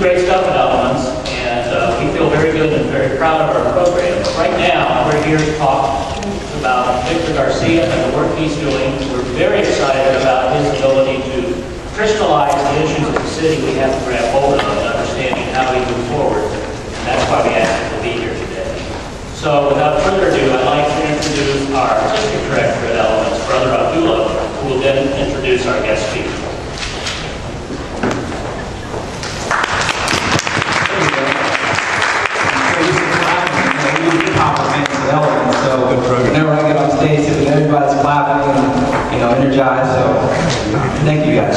great stuff at Elements, and we feel very good and very proud of our program. But right now, we're here to talk about Victor Garcia and the work he's doing. We're very excited about his ability to crystallize the issues of the city we have to grab hold of and understanding how we move forward. And that's why we asked him to be here today. So without further ado, I'd like to introduce our artistic director at Elements, Brother Abdullah, who will then introduce our guest speaker. Whenever I get on stage, everybody's clapping and energized. So thank you guys.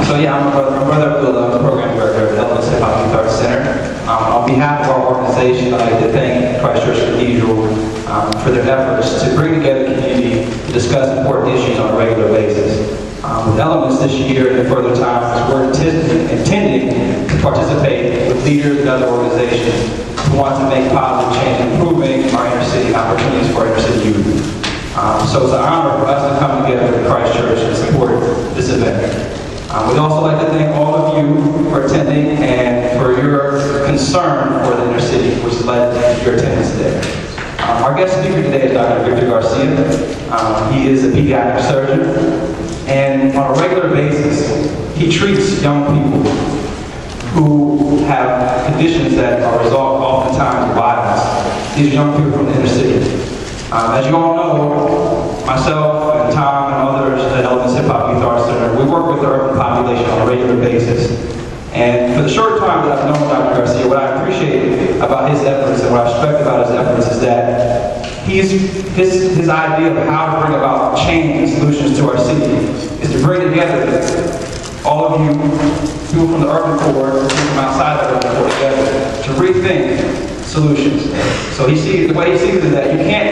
So yeah, I'm Brother Abdullah, program director at Elements Hip Hop Youth Arts Center. On behalf of our organization, I'd like to thank Christ Church Cathedral for their efforts to bring together the community to discuss important issues on a regular basis. With Elements this year and further times, we're intending to participate with leaders and other organizations who want to make positive change and improving our inner city opportunities for our inner city youth. So it's an honor for us to come together with Christ Church and support this event. We'd also like to thank all of you for attending and for your concern for the inner city, which has led to your attendance today. Our guest speaker today is Dr. Victor Garcia. He is a pediatric surgeon, and on a regular basis, he treats young people who have conditions that are result oftentimes in violence. These are young people from the inner city. As you all know, myself and Tom and others at Elements Hip Hop Youth Arts Center, we work with the urban population on a regular basis. And for the short time that I've known Dr. Garcia, what I appreciate about his efforts and what I respect about his efforts is that his idea of how to bring about change and solutions to our city is to bring together all of you, people from the urban core, people from outside the urban core together to rethink solutions. So the way he sees it is that you can't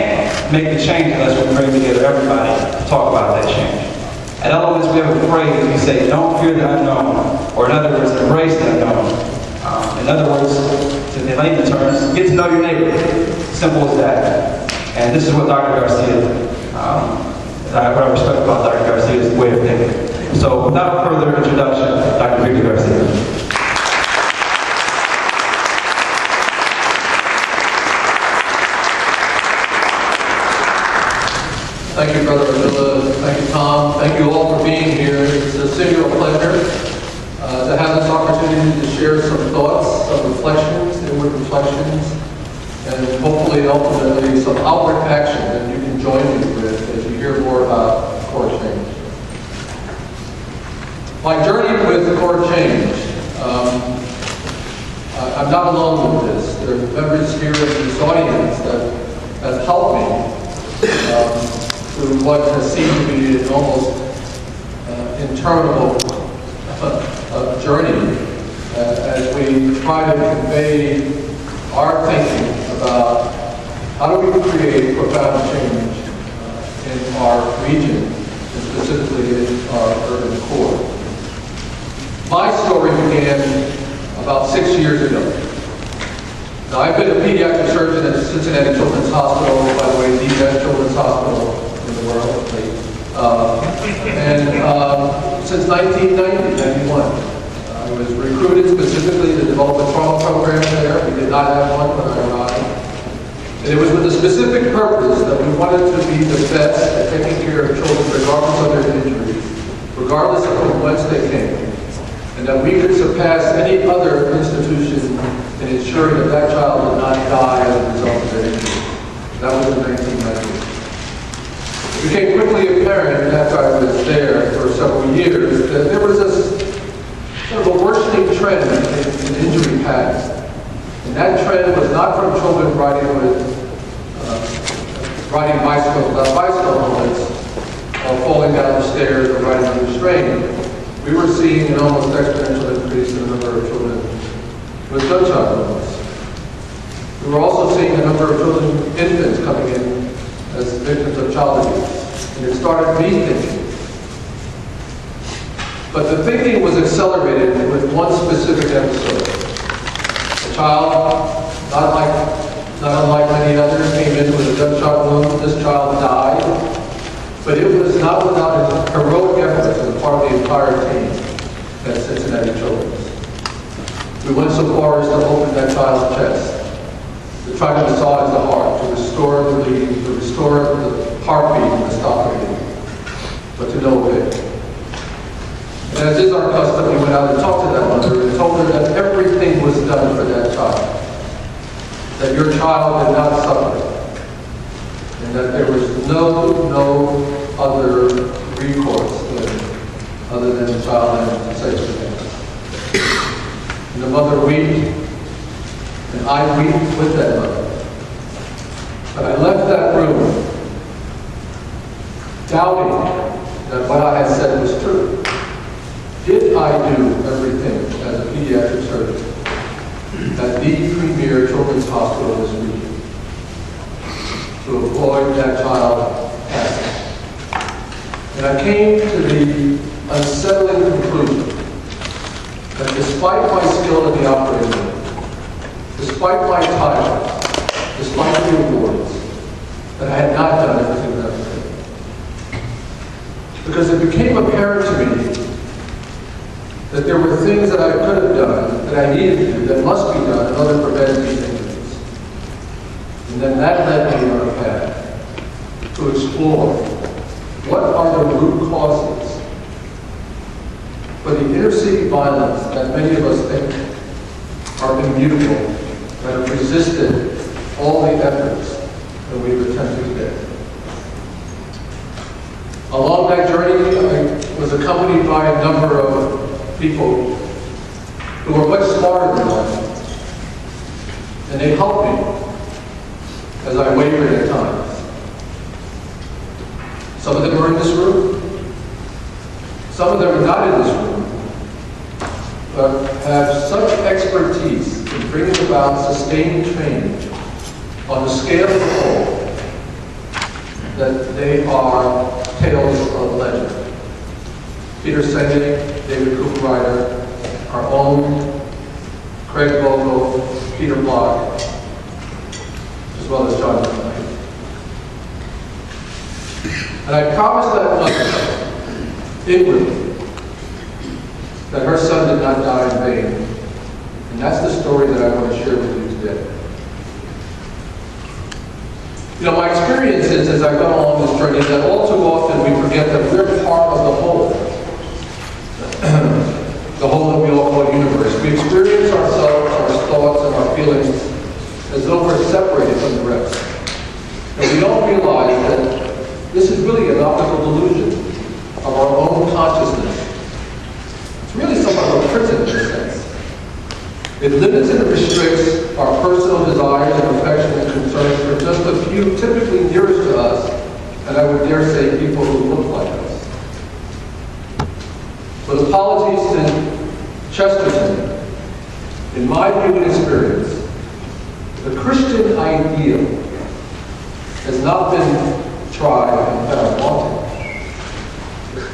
make the change unless we bring together everybody to talk about that change. At Elements, we have a phrase, we say, don't fear the unknown, or in other words, embrace the unknown. In other words, in layman terms, get to know your neighbor. Simple as that. And this is what Dr. Garcia, what I respect about Dr. Garcia's way of thinking. So without further introduction, Dr. Victor Garcia. Thank you, Brother Abdullah. Thank you, Tom. Thank you all for being here. It's a singular pleasure to have this opportunity to share some thoughts, some reflections, inward reflections, and hopefully, ultimately, some outward action that you can join me with as you hear more about core change. My journey with core change, I'm not alone with this. There are members here in this audience that have helped me through what has seemed to be an almost interminable journey as we try to convey our thinking about how do we create profound change in our region, and specifically in our urban core. My story began about 6 years ago. Now, I've been a pediatric surgeon at the Cincinnati Children's Hospital, by the way, the best children's hospital in the world, since 1991. I was recruited specifically to develop a trauma program there. We did not have one when I arrived. And it was with a specific purpose that we wanted to be the best at taking care of children regardless of their injuries, regardless of from whence they came, and that we could surpass any other institution in ensuring that that child did not die as a result of their injury. That was in 1990. It became quickly apparent after I was there for several years that there was this sort of a worsening trend in injury patterns. And that trend was not from children riding bicycles without bicycle helmets, or falling down the stairs or riding unrestrained. We were seeing an almost exponential increase in the number of children with gunshot wounds. We were also seeing a number of children, infants, coming in as victims of child abuse. And it started me thinking. But the thinking was accelerated with one specific episode. A child, not unlike many others, came in with a gunshot wound. This child died. But it was not without heroic efforts on the part of the entire team at Cincinnati Children's. We went so far as to open that child's chest, to try to massage the heart, to restore the bleeding, to restore the heartbeat and the stoppageing, but to no avail. And as is our custom, we went out and talked to that mother and told her that everything was done for that child, that your child did not suffer, and that there was no other recourse other than the child and safe hands. And the mother wept, and I wept with that mother. But I left that room doubting that what I had said was true. Did I do everything as a pediatric surgeon at the premier children's hospital this week to avoid that child passing? And I came to the unsettling conclusion that despite my skill in the operating room, despite my title, despite the awards, that I had not done everything that I could. Because it became apparent to me that there were things that I could have done, that I needed to do, that must be done in order to prevent these injuries. And then that led me on a path to explore what are the root causes for the inner city violence that many of us think are immutable, that have resisted all the efforts that we've attempted to get. Along that journey, I was accompanied by a number of people who were much smarter than I, and they helped me as I wavered at times. Some of them were in this room. Some of them are not in this room, but have such expertise in bringing about sustained change on the scale of the whole that they are tales of legend. Peter Senge, David Cooper-Ryder, our own Craig Vogel, Peter Block, as well as John McKnight. And I promised that mother, inwardly, that her son did not die in vain. And that's the story that I want to share with you today. You know, my experience is, as I go along this journey, that all too often we forget that we're part of the whole. The whole that we all call universe. We experience ourselves, our thoughts, and our feelings as though we're separated from the rest. And we don't realize that this is really an optical delusion of our own consciousness. It's really somewhat of a prison in a sense. It limits and restricts our personal desires and affections and concerns for just a few typically nearest to us, and I would dare say people who look like us. With apologies to Chesterton, in my view and experience, the Christian ideal has not been tried and found wanting.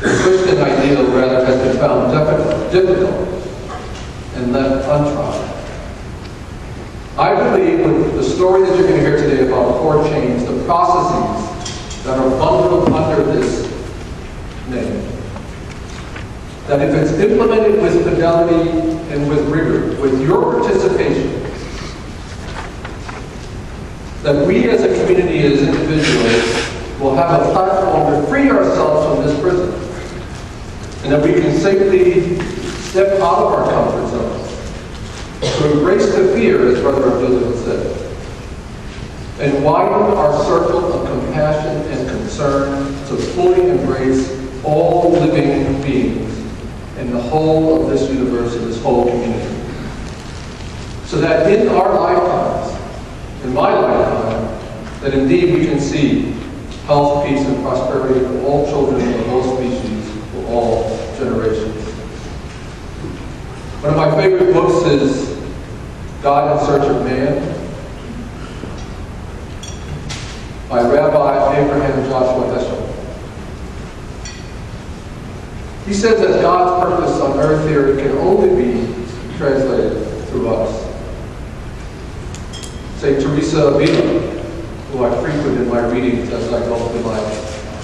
The Christian ideal, rather, has been found difficult and left untried. I believe with the story that you're going to hear today about core change, the processes that are bundled under this name, that if it's implemented with fidelity and with rigor, with your participation, that we as a community, as individuals, will have a platform to free ourselves from this prison, and that we can safely step out of our comfort zones, to embrace the fear, as Brother Abdullah said, and widen our circle of compassion and concern to fully embrace all living beings in the whole of this universe and this whole community. So that in our lifetimes, in my lifetime, that indeed we can see health, peace, and prosperity for all children of all species, for all generations. One of my favorite books is God in Search of Man, by Rabbi Abraham Joshua Heschel. He says that God's purpose on earth here can only be translated through us. St. Teresa of Avila, who I frequent in my readings as I go through my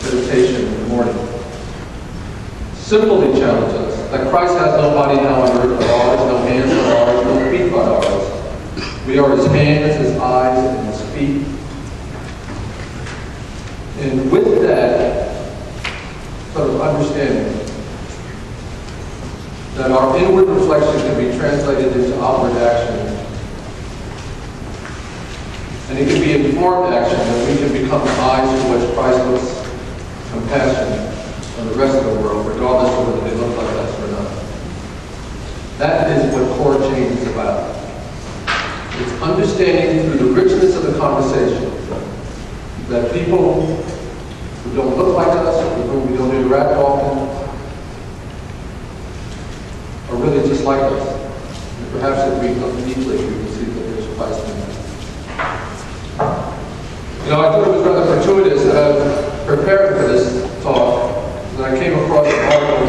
meditation in the morning, simply challenges us that Christ has no body now on earth but ours, no hands but ours, no We are his hands, his eyes, and his feet. And with that sort of understanding that our inward reflection can be translated into outward action, and it can be informed action, that we can become eyes towards Christless compassion on the rest of the world, regardless of whether they look like us or not. That is what core change is about. It's understanding through the richness of the conversation that people who don't look like us, with whom we don't interact often, are really just like us. And perhaps if we look deeply, we can see that there's Christ in them. You know, I thought it was rather fortuitous that I was preparing for this talk, that I came across an article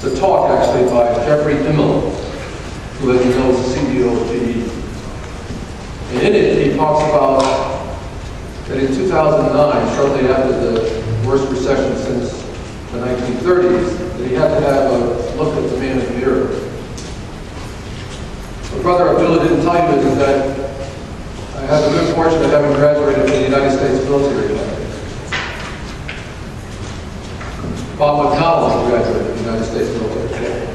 the talk actually by Jeffrey Immel, who, as you know, is the CEO of GE. And in it, he talks about that in 2009, shortly after the worst recession since the 1930s, that he had to have a look at the man in the mirror. What Brother Abdullah didn't tell you is that I had the good fortune of having graduated from the United States military academy. Bob McDowell graduated from the United States military academy.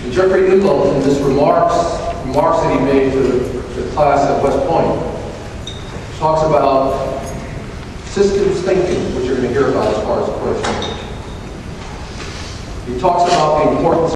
And Jeffrey Immel, in this remarks that he made to the class at West Point, talks about systems thinking, which you're going to hear about as far as the question. He talks about the importance